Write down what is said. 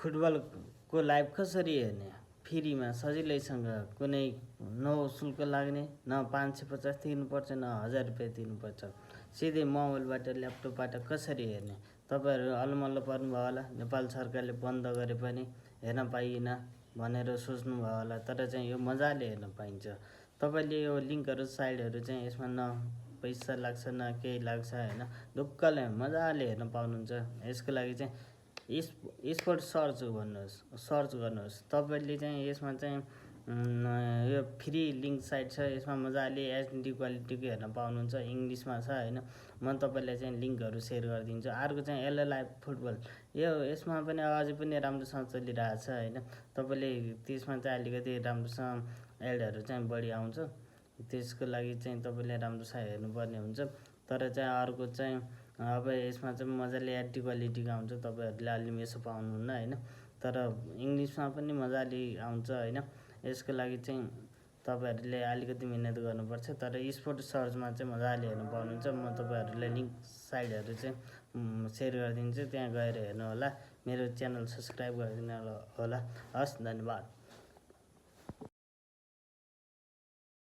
फुटबलको लाइभ कसरी हेर्ने फ्रीमा सजिलैसँग कुनै शुल्क लाग्ने न 550 तिर्नुपर्छ न 1000 रुपियाँ तिर्नुपर्छ सिधै मोबाइलबाट ल्यापटपबाट कसरी हेर्ने तपाईँहरू अलमल्ल पर्नुभयो होला नेपाल सरकारले बन्द गरे पनि हेर्न पाइएन भनेर सोच्नुभयो होला तर चाहिँ यो मजाले हेर्न पाइन्छ तपाईँले यो लिङ्कहरू साइडहरू चाहिँ यसमा न पैसा लाग्छ न केही लाग्छ हैन ढुक्कले मजाले हेर्न पाउनुहुन्छ यसको लागि चाहिँ स्पोर्ट सर्च गर्नुहोस् तपाईले चाहिँ यसमा चाहिँ यो फ्री लिङ्क साइट छ यसमा मजाले एचडी क्वालिटीको हेर्न पाउनुहुन्छ इङ्ग्लिसमा छ हैन म तपाईलाई चाहिँ लिङ्कहरू सेयर गरिदिन्छु अर्को चाहिँ एलएलआई फुटबल यसमा पनि अझै पनि राम्रोसँग चलिरहेछ हैन तपाईले त्यसमा चाहिँ अलिकति राम्रोसँग एडहरू चाहिँ बढी आउँछ त्यसको लागि चाहिँ तपाईले राम्रोसँग हेर्नुपर्ने हुन्छ तर चाहिँ अर्को चाहिँ अब यसमा चाहिँ मजाले एचडी क्वालिटीको आउँछ तपाईहरुले अलि यसो पाउनुहुन्न हैन तर इङ्ग्लिसमा पनि मजाले आउँछ हैन यसको लागि चाहिँ तपाईहरुले अलिकति मिहिनेत गर्नुपर्छ तर स्पोर्ट सर्चमा चाहिँ मजाले हेर्न पाउनुहुन्छ म तपाईहरुलाई लिङ्क साइडहरु चाहिँ सेयर गरिदिन्छु त्यहाँ गएर हेर्नु होला मेरो च्यानल सब्स्क्राइब गरिदिनु होला हस् धन्यवाद।